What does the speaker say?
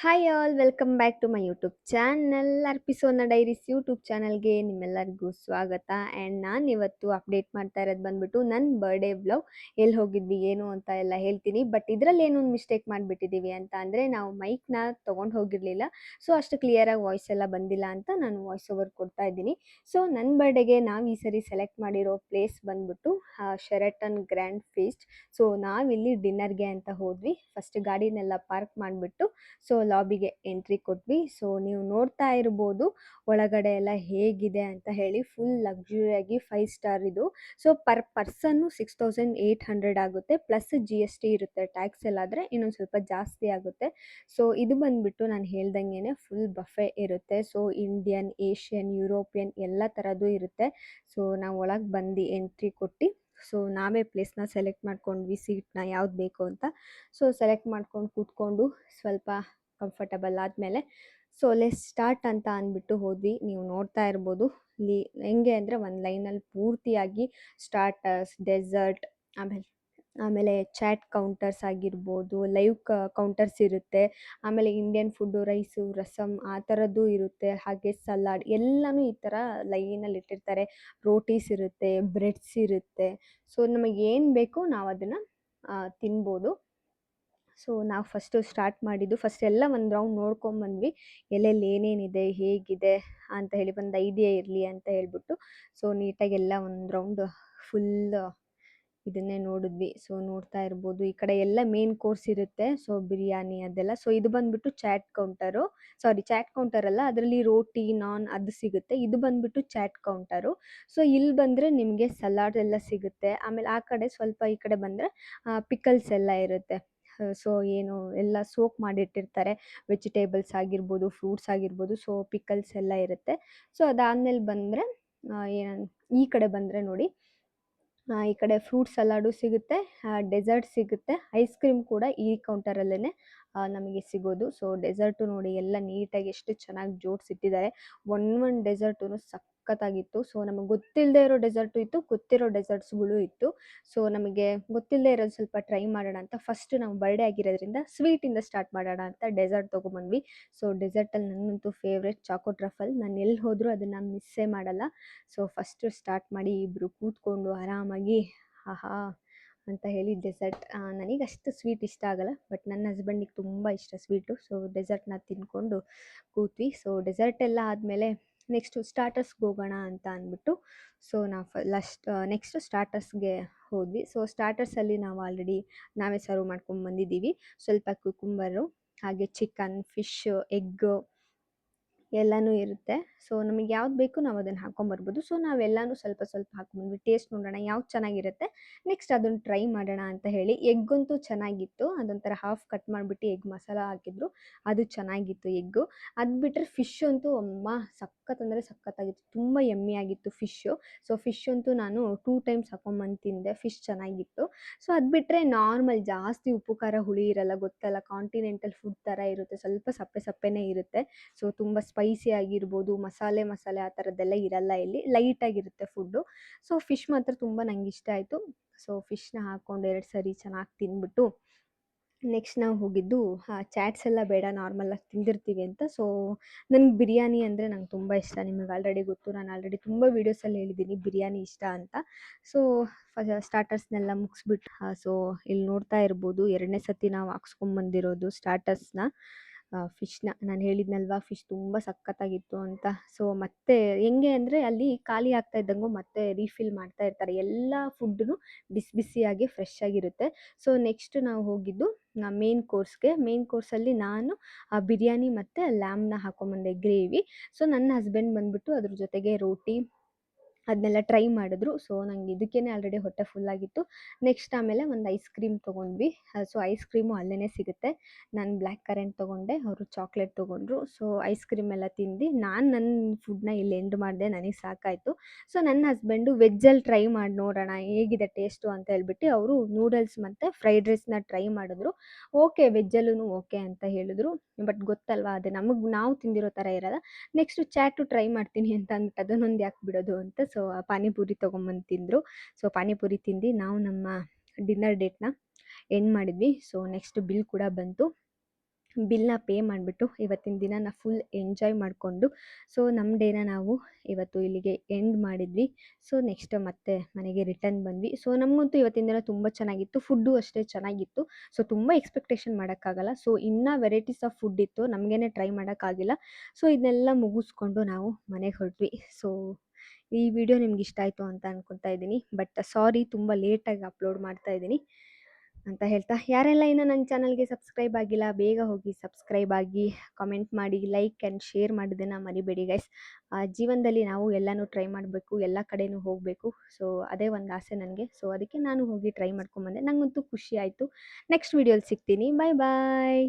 Hi all welcome back to my YouTube channel ಅರ್ಪಿಸೋನ diaries YouTube ಚಾನಲ್ಗೆ ನಿಮ್ಮೆಲ್ಲರಿಗೂ ಸ್ವಾಗತ. ಆ್ಯಂಡ್ ನಾನು ಇವತ್ತು ಅಪ್ಡೇಟ್ ಮಾಡ್ತಾ ಇರೋದು ಬಂದ್ಬಿಟ್ಟು ನನ್ನ ಬರ್ಡೇ ಬ್ಲಾಗ್. ಎಲ್ಲಿ ಹೋಗಿದ್ವಿ ಏನು ಅಂತ ಎಲ್ಲ ಹೇಳ್ತೀನಿ. ಬಟ್ ಇದರಲ್ಲಿ ಏನೋ ಒಂದು ಮಿಸ್ಟೇಕ್ ಮಾಡಿಬಿಟ್ಟಿದ್ದೀವಿ ಅಂತ ಅಂದರೆ, ನಾವು ಮೈಕ್ನ ತೊಗೊಂಡು ಹೋಗಿರಲಿಲ್ಲ. ಸೊ ಅಷ್ಟು ಕ್ಲಿಯರಾಗಿ ವಾಯ್ಸ್ ಎಲ್ಲ ಬಂದಿಲ್ಲ ಅಂತ ನಾನು ವಾಯ್ಸ್ ಓವರ್ ಕೊಡ್ತಾ ಇದ್ದೀನಿ. ಸೊ ನನ್ನ ಬರ್ಡೇಗೆ ನಾವು ಈ ಸರಿ ಸೆಲೆಕ್ಟ್ ಮಾಡಿರೋ ಪ್ಲೇಸ್ ಬಂದ್ಬಿಟ್ಟು ಶೆರಟನ್ ಗ್ರ್ಯಾಂಡ್ ಫೀಸ್ಟ್. ಸೊ ನಾವಿಲ್ಲಿ ಡಿನ್ನರ್ಗೆ ಅಂತ ಹೋದ್ವಿ. ಫಸ್ಟ್ ಗಾಡಿನೆಲ್ಲ ಪಾರ್ಕ್ ಮಾಡಿಬಿಟ್ಟು ಸೊ ಲಾಬಿಗೆ ಎಂಟ್ರಿ ಕೊಟ್ವಿ. ಸೊ ನೀವು ನೋಡ್ತಾ ಇರ್ಬೋದು ಒಳಗಡೆ ಎಲ್ಲ ಹೇಗಿದೆ ಅಂತ ಹೇಳಿ. ಫುಲ್ ಲಕ್ಸುರಿಯಾಗಿ 5 ಸ್ಟಾರ್ ಇದು. ಸೊ ಪರ್ ಪರ್ಸನ್ನು 6800 ಆಗುತ್ತೆ, ಪ್ಲಸ್ GST ಇರುತ್ತೆ. ಟ್ಯಾಕ್ಸ್ ಎಲ್ಲ ಆದರೆ ಇನ್ನೊಂದು ಸ್ವಲ್ಪ ಜಾಸ್ತಿ ಆಗುತ್ತೆ. ಸೊ ಇದು ಬಂದ್ಬಿಟ್ಟು ನಾನು ಹೇಳ್ದಂಗೆ ಫುಲ್ ಬಫೆ ಇರುತ್ತೆ. ಸೊ ಇಂಡಿಯನ್, ಏಷ್ಯನ್, ಯುರೋಪಿಯನ್ ಎಲ್ಲ ಥರದ್ದು ಇರುತ್ತೆ. ಸೊ ನಾವು ಒಳಗೆ ಬಂದು ಎಂಟ್ರಿ ಕೊಟ್ಟು ಸೊ ನಾವೇ ಪ್ಲೇಸ್ನ ಸೆಲೆಕ್ಟ್ ಮಾಡ್ಕೊಂಡ್ವಿ, ಸೀಟ್ನ ಯಾವ್ದು ಬೇಕು ಅಂತ. ಸೊ ಸೆಲೆಕ್ಟ್ ಮಾಡ್ಕೊಂಡು ಕೂತ್ಕೊಂಡು ಸ್ವಲ್ಪ ಕಂಫರ್ಟಬಲ್ ಆದಮೇಲೆ ಸೊ ಲೆಸ್ ಸ್ಟಾರ್ಟ್ ಅಂತ ಅಂದ್ಬಿಟ್ಟು ಹೋದ್ವಿ. ನೀವು ನೋಡ್ತಾ ಇರ್ಬೋದು ಇಲ್ಲಿ ಹೆಂಗೆ ಅಂದರೆ ಒಂದು ಲೈನಲ್ಲಿ ಪೂರ್ತಿಯಾಗಿ ಸ್ಟಾರ್ಟರ್ಸ್, ಡೆಸರ್ಟ್, ಆಮೇಲೆ ಚಾಟ್ ಕೌಂಟರ್ಸ್ ಆಗಿರ್ಬೋದು, ಲೈವ್ ಕೌಂಟರ್ಸ್ ಇರುತ್ತೆ. ಆಮೇಲೆ ಇಂಡಿಯನ್ ಫುಡ್ಡು, ರೈಸು, ರಸಮ್ ಆ ಥರದ್ದು ಇರುತ್ತೆ. ಹಾಗೆ ಸಲಾಡ್ ಎಲ್ಲನೂ ಈ ಥರ ಲೈನಲ್ಲಿ ಇಟ್ಟಿರ್ತಾರೆ. ರೋಟೀಸ್ ಇರುತ್ತೆ, ಬ್ರೆಡ್ಸ್ ಇರುತ್ತೆ. ಸೊ ನಮಗೆ ಏನು ಬೇಕೋ ನಾವು ಅದನ್ನು ತಿನ್ಬೋದು. ಸೊ ನಾವು ಫಸ್ಟು ಸ್ಟಾರ್ಟ್ ಮಾಡಿದ್ದು, ಫಸ್ಟ್ ಎಲ್ಲ ಒಂದು ರೌಂಡ್ ನೋಡ್ಕೊಂಬಂದ್ವಿ, ಎಲ್ಲೆಲ್ಲಿ ಏನೇನಿದೆ, ಹೇಗಿದೆ ಅಂತ ಹೇಳಿ ಒಂದು ಐಡಿಯಾ ಇರಲಿ ಅಂತ ಹೇಳ್ಬಿಟ್ಟು. ಸೊ ನೀಟಾಗಿ ಎಲ್ಲ ಒಂದು ರೌಂಡ್ ಫುಲ್ ಇದನ್ನೇ ನೋಡಿದ್ವಿ. ಸೊ ನೋಡ್ತಾ ಇರ್ಬೋದು ಈ ಕಡೆ ಎಲ್ಲ ಮೇನ್ ಕೋರ್ಸ್ ಇರುತ್ತೆ. ಸೊ ಬಿರಿಯಾನಿ ಅದೆಲ್ಲ. ಸೊ ಇದು ಬಂದ್ಬಿಟ್ಟು ಚಾಟ್ ಕೌಂಟರು, ಸಾರಿ ಚಾಟ್ ಕೌಂಟರ್ ಅಲ್ಲ, ಅದರಲ್ಲಿ ರೋಟಿ, ನಾನ್ ಅದು ಸಿಗುತ್ತೆ. ಇದು ಬಂದ್ಬಿಟ್ಟು ಚಾಟ್ ಕೌಂಟರು. ಸೊ ಇಲ್ಲಿ ಬಂದರೆ ನಿಮಗೆ ಸಲಾಡ್ ಎಲ್ಲ ಸಿಗುತ್ತೆ. ಆಮೇಲೆ ಆ ಕಡೆ ಸ್ವಲ್ಪ ಈ ಕಡೆ ಬಂದರೆ ಪಿಕಲ್ಸ್ ಎಲ್ಲ ಇರುತ್ತೆ. ಸೊ ಏನು ಎಲ್ಲ ಸೋಕ್ ಮಾಡಿಟ್ಟಿರ್ತಾರೆ, ವೆಜಿಟೇಬಲ್ಸ್ ಆಗಿರ್ಬೋದು, ಫ್ರೂಟ್ಸ್ ಆಗಿರ್ಬೋದು. ಸೊ ಪಿಕಲ್ಸ್ ಎಲ್ಲ ಇರುತ್ತೆ. ಸೊ ಅದಾದಮೇಲೆ ಬಂದರೆ ಈ ಕಡೆ ಬಂದರೆ ನೋಡಿ, ಈ ಕಡೆ ಫ್ರೂಟ್ ಸಲಾಡು ಸಿಗುತ್ತೆ, ಡೆಸರ್ಟ್ ಸಿಗುತ್ತೆ, ಐಸ್ ಕ್ರೀಮ್ ಕೂಡ ಈ ಕೌಂಟರಲ್ಲೇ ನಮಗೆ ಸಿಗೋದು. ಸೊ ಡೆಸರ್ಟು ನೋಡಿ ಎಲ್ಲ ನೀಟಾಗಿ ಎಷ್ಟು ಚೆನ್ನಾಗಿ ಜೋಡಿಸಿಟ್ಟಿದ್ದಾರೆ. ಒಂದು ಡೆಸರ್ಟು ಸಖತ್ತಾಗಿತ್ತು. ಸೊ ನಮಗೆ ಗೊತ್ತಿಲ್ಲದೆ ಇರೋ ಡೆಸರ್ಟು ಇತ್ತು, ಗೊತ್ತಿರೋ ಡೆಸರ್ಟ್ಸ್ಗಳು ಇತ್ತು. ಸೊ ನಮಗೆ ಗೊತ್ತಿಲ್ಲದೆ ಇರೋದು ಸ್ವಲ್ಪ ಟ್ರೈ ಮಾಡೋಣ ಅಂತ ಫಸ್ಟ್ ನಾವು ಬರ್ಡೇ ಆಗಿರೋದ್ರಿಂದ ಸ್ವೀಟಿಂದ ಸ್ಟಾರ್ಟ್ ಮಾಡೋಣ ಅಂತ ಡೆಸರ್ಟ್ ತೊಗೊಂಬಂದ್ವಿ. ಸೊ ಡೆಸರ್ಟಲ್ಲಿ ನನ್ನಂತೂ ಫೇವ್ರೆಟ್ ಚಾಕೋ ಟ್ರಫಲ್. ನಾನು ಎಲ್ಲಿ ಹೋದರೂ ಅದನ್ನು ಮಿಸ್ಸೇ ಮಾಡಲ್ಲ. ಸೊ ಫಸ್ಟು ಸ್ಟಾರ್ಟ್ ಮಾಡಿ ಇಬ್ಬರು ಕೂತ್ಕೊಂಡು ಆರಾಮಾಗಿ ಆಹಾ ಅಂತ ಹೇಳಿ ಡೆಸರ್ಟ್, ನನಗೆ ಅಷ್ಟು ಸ್ವೀಟ್ ಇಷ್ಟ ಆಗಲ್ಲ, ಬಟ್ ನನ್ನ ಹಸ್ಬೆಂಡಿಗೆ ತುಂಬ ಇಷ್ಟ ಸ್ವೀಟು. ಸೊ ಡೆಸರ್ಟ್ನ ತಿಂದ್ಕೊಂಡು ಕೂತ್ವಿ. ಸೊ ಡೆಸರ್ಟ್ ಎಲ್ಲ ಆದಮೇಲೆ ನೆಕ್ಸ್ಟು ಸ್ಟಾರ್ಟರ್ಸ್ಗೆ ಹೋಗೋಣ ಅಂತ ಅಂದ್ಬಿಟ್ಟು ಸೊ ನಾವು ನೆಕ್ಸ್ಟು ಸ್ಟಾರ್ಟರ್ಸ್ಗೆ ಹೋದ್ವಿ. ಸೊ ಸ್ಟಾರ್ಟರ್ಸಲ್ಲಿ ನಾವು ಆಲ್ರೆಡಿ ನಾವೇ ಸರ್ವ್ ಮಾಡ್ಕೊಂಡು ಬಂದಿದ್ದೀವಿ. ಸ್ವಲ್ಪ ಕುಕುಂಬರು, ಹಾಗೆ ಚಿಕನ್, ಫಿಶ್ಶು, ಎಗ್ಗು ಎಲ್ಲನೂ ಇರುತ್ತೆ. ಸೊ ನಮಗೆ ಯಾವ್ದು ಬೇಕು ನಾವು ಅದನ್ನು ಹಾಕ್ಕೊಂಬರ್ಬೋದು. ಸೊ ನಾವೆಲ್ಲನೂ ಸ್ವಲ್ಪ ಸ್ವಲ್ಪ ಹಾಕ್ಕೊಂಡ್ವಿ, ಟೇಸ್ಟ್ ನೋಡೋಣ ಯಾವ್ದು ಚೆನ್ನಾಗಿರುತ್ತೆ, ನೆಕ್ಸ್ಟ್ ಅದನ್ನು ಟ್ರೈ ಮಾಡೋಣ ಅಂತ ಹೇಳಿ. ಎಗ್ಗಂತೂ ಚೆನ್ನಾಗಿತ್ತು, ಅದೊಂಥರ ಹಾಫ್ ಕಟ್ ಮಾಡಿಬಿಟ್ಟು ಎಗ್ ಮಸಾಲ ಹಾಕಿದ್ರು, ಅದು ಚೆನ್ನಾಗಿತ್ತು ಎಗ್ಗು. ಅದು ಬಿಟ್ಟರೆ ಫಿಶ್ ಅಂತೂ ಅಮ್ಮ ಸಖತ್ ಅಂದರೆ ಸಖತ್ತಾಗಿತ್ತು, ತುಂಬ ಯಮ್ಮಿ ಆಗಿತ್ತು ಫಿಶ್ಶು. ಸೊ ಫಿಶ್ ಅಂತೂ ನಾನು 2 ಟೈಮ್ಸ್ ಹಾಕೊಂಬಂದು ತಿಂದೆ, ಫಿಶ್ ಚೆನ್ನಾಗಿತ್ತು. ಸೊ ಅದು ಬಿಟ್ಟರೆ ನಾರ್ಮಲ್ ಜಾಸ್ತಿ ಉಪ್ಪು ಖಾರ ಹುಳಿ ಇರಲ್ಲ, ಗೊತ್ತಲ್ಲ ಕಾಂಟಿನೆಂಟಲ್ ಫುಡ್ ಥರ ಇರುತ್ತೆ, ಸ್ವಲ್ಪ ಸಪ್ಪೆ ಸಪ್ಪೆನೇ ಇರುತ್ತೆ. ಸೊ ತುಂಬ ಸ್ಪೈಸಿ ಆಗಿರ್ಬೋದು, ಮಸಾಲೆ ಆ ಥರದ್ದೆಲ್ಲ ಇರಲ್ಲ ಇಲ್ಲಿ, ಲೈಟಾಗಿರುತ್ತೆ ಫುಡ್ಡು. ಸೊ ಫಿಶ್ ಮಾತ್ರ ತುಂಬ ನಂಗೆ ಇಷ್ಟ ಆಯಿತು. ಸೊ ಫಿಶ್ನ ಹಾಕ್ಕೊಂಡು 2 ಸರಿ ಚೆನ್ನಾಗಿ ತಿಂದ್ಬಿಟ್ಟು ನೆಕ್ಸ್ಟ್ ನಾವು ಹೋಗಿದ್ದು ಚಾಟ್ಸ್ ಎಲ್ಲ ಬೇಡ, ನಾರ್ಮಲಾಗಿ ತಿಂದಿರ್ತೀವಿ ಅಂತ. ಸೊ ನನಗೆ ಬಿರಿಯಾನಿ ಅಂದರೆ ನಂಗೆ ತುಂಬ ಇಷ್ಟ, ನಿಮಗೆ ಆಲ್ರೆಡಿ ಗೊತ್ತು, ನಾನು ಆಲ್ರೆಡಿ ತುಂಬ ವೀಡಿಯೋಸಲ್ಲಿ ಹೇಳಿದ್ದೀನಿ ಬಿರಿಯಾನಿ ಇಷ್ಟ ಅಂತ. ಸೊ ಸ್ಟಾರ್ಟರ್ಸ್ನೆಲ್ಲ ಮುಗಿಸ್ಬಿಟ್ಟು ಸೊ ಇಲ್ಲಿ ನೋಡ್ತಾ ಇರ್ಬೋದು 2ನೇ ಸತಿ ನಾವು ಹಾಕ್ಸ್ಕೊಂಬಂದಿರೋದು ಸ್ಟಾರ್ಟರ್ಸ್ನ, ಫಿಶ್ನ. ನಾನು ಹೇಳಿದ್ನಲ್ವಾ ಫಿಶ್ ತುಂಬ ಸಖತ್ತಾಗಿತ್ತು ಅಂತ. ಸೊ ಮತ್ತೆ ಹೆಂಗೆ ಅಂದರೆ ಅಲ್ಲಿ ಖಾಲಿ ಆಗ್ತಾ ಇದ್ದಂಗೂ ಮತ್ತೆ ರೀಫಿಲ್ ಮಾಡ್ತಾ ಇರ್ತಾರೆ, ಎಲ್ಲ ಫುಡ್ಡು ಬಿಸಿ ಬಿಸಿಯಾಗಿ ಫ್ರೆಶ್ ಆಗಿರುತ್ತೆ. ಸೊ ನೆಕ್ಸ್ಟ್ ನಾವು ಹೋಗಿದ್ದು ಮೇನ್ ಕೋರ್ಸ್ಗೆ. ಮೇನ್ ಕೋರ್ಸಲ್ಲಿ ನಾನು ಬಿರಿಯಾನಿ ಮತ್ತು ಲ್ಯಾಮ್ನ ಹಾಕ್ಕೊಂಬಂದೆ ಗ್ರೇವಿ. ಸೊ ನನ್ನ ಹಸ್ಬೆಂಡ್ ಬಂದ್ಬಿಟ್ಟು ಅದ್ರ ಜೊತೆಗೆ ರೋಟಿ ಅದನ್ನೆಲ್ಲ ಟ್ರೈ ಮಾಡಿದ್ರು. ಸೊ ನಂಗೆ ಇದಕ್ಕೇ ಆಲ್ರೆಡಿ ಹೊಟ್ಟೆ ಫುಲ್ಲಾಗಿತ್ತು. ನೆಕ್ಸ್ಟ್ ಆಮೇಲೆ ಒಂದು ಐಸ್ ಕ್ರೀಮ್ ತೊಗೊಂಡ್ವಿ. ಸೊ ಐಸ್ ಕ್ರೀಮು ಅಲ್ಲೇ ಸಿಗುತ್ತೆ. ನಾನು ಬ್ಲ್ಯಾಕ್ ಕರೆಂಟ್ ತೊಗೊಂಡೆ, ಅವರು ಚಾಕ್ಲೇಟ್ ತೊಗೊಂಡ್ರು. ಸೊ ಐಸ್ ಕ್ರೀಮ್ ಎಲ್ಲ ತಿಂದು ನಾನು ನನ್ನ ಫುಡ್ನ ಇಲ್ಲಿ ಎಂಡ್ ಮಾಡಿದೆ, ನನಗೆ ಸಾಕಾಯಿತು. ಸೊ ನನ್ನ ಹಸ್ಬೆಂಡು ವೆಜ್ಜಲ್ಲಿ ಟ್ರೈ ಮಾಡಿ ನೋಡೋಣ ಹೇಗಿದೆ ಟೇಸ್ಟು ಅಂತ ಹೇಳ್ಬಿಟ್ಟು ಅವರು ನೂಡಲ್ಸ್ ಮತ್ತು ಫ್ರೈಡ್ ರೈಸ್ನ ಟ್ರೈ ಮಾಡಿದ್ರು. ಓಕೆ, ವೆಜ್ಜಲ್ಲೂ ಓಕೆ ಅಂತ ಹೇಳಿದ್ರು. ಬಟ್ ಗೊತ್ತಲ್ವಾ ಅದು ನಮಗೆ ನಾವು ತಿಂದಿರೋ ಥರ ಇರಲ್ಲ. ನೆಕ್ಸ್ಟು ಚಾಟು ಟ್ರೈ ಮಾಡ್ತೀನಿ ಅಂತ ಅಂದ್ಬಿಟ್ಟು ಅದನ್ನೊಂದು ಯಾಕೆ ಬಿಡೋದು ಅಂತ ಸೊ ಪಾನಿಪುರಿ ತೊಗೊಂಬಂದು ತಿಂದರು. ಸೊ ಪಾನಿಪುರಿ ತಿಂದು ನಾವು ನಮ್ಮ ಡಿನ್ನರ್ ಡೇಟ್ನ ಎಂಡ್ ಮಾಡಿದ್ವಿ. ಸೊ ನೆಕ್ಸ್ಟ್ ಬಿಲ್ ಕೂಡ ಬಂತು. ಬಿಲ್‌ನ ಪೇ ಮಾಡಿಬಿಟ್ಟು ಇವತ್ತಿನ ದಿನನ ಫುಲ್ ಎಂಜಾಯ್ ಮಾಡಿಕೊಂಡು ಸೊ ನಮ್ಮ ಡೇನ ನಾವು ಇವತ್ತು ಇಲ್ಲಿಗೆ ಎಂಡ್ ಮಾಡಿದ್ವಿ. ಸೊ ನೆಕ್ಸ್ಟ್ ಮತ್ತೆ ಮನೆಗೆ ರಿಟರ್ನ್ ಬಂದ್ವಿ. ಸೊ ನಮಗಂತೂ ಇವತ್ತಿನ ದಿನ ತುಂಬ ಚೆನ್ನಾಗಿತ್ತು. ಫುಡ್ಡು ಅಷ್ಟೇ ಚೆನ್ನಾಗಿತ್ತು. ಸೊ ತುಂಬ ಎಕ್ಸ್ಪೆಕ್ಟೇಷನ್ ಮಾಡೋಕ್ಕಾಗಲ್ಲ. ಸೊ ಇನ್ನೂ ವೆರೈಟೀಸ್ ಆಫ್ ಫುಡ್ ಇತ್ತು. ನಮಗೇನೆ ಟ್ರೈ ಮಾಡೋಕ್ಕಾಗಿಲ್ಲ. ಸೊ ಇದನ್ನೆಲ್ಲ ಮುಗಿಸ್ಕೊಂಡು ನಾವು ಮನೆಗೆ ಹೊರಟ್ವಿ. ಸೊ ಈ ವಿಡಿಯೋ ನಿಮ್ಗೆ ಇಷ್ಟ ಆಯಿತು ಅಂತ ಅನ್ಕೊತಾ ಇದ್ದೀನಿ. ಬಟ್ ಸಾರಿ ತುಂಬ ಲೇಟಾಗಿ ಅಪ್ಲೋಡ್ ಮಾಡ್ತಾ ಇದ್ದೀನಿ ಅಂತ ಹೇಳ್ತಾ, ಯಾರೆಲ್ಲ ಇನ್ನೂ ನನ್ನ ಚಾನಲ್ಗೆ ಸಬ್ಸ್ಕ್ರೈಬ್ ಆಗಿಲ್ಲ ಬೇಗ ಹೋಗಿ ಸಬ್ಸ್ಕ್ರೈಬ್ ಆಗಿ, ಕಾಮೆಂಟ್ ಮಾಡಿ, ಲೈಕ್ ಆ್ಯಂಡ್ ಶೇರ್ ಮಾಡೋದನ್ನು ಮರಿಬೇಡಿ ಗೈಸ್. ಜೀವನದಲ್ಲಿ ನಾವು ಎಲ್ಲನೂ ಟ್ರೈ ಮಾಡಬೇಕು, ಎಲ್ಲ ಕಡೆನೂ ಹೋಗಬೇಕು. ಸೊ ಅದೇ ಒಂದು ಆಸೆ ನನಗೆ. ಸೊ ಅದಕ್ಕೆ ನಾನು ಹೋಗಿ ಟ್ರೈ ಮಾಡ್ಕೊಂಬಂದೆ. ನನಗಂತೂ ಖುಷಿ ಆಯಿತು. ನೆಕ್ಸ್ಟ್ ವಿಡಿಯೋಲಿ ಸಿಗ್ತೀನಿ. ಬಾಯ್ ಬಾಯ್.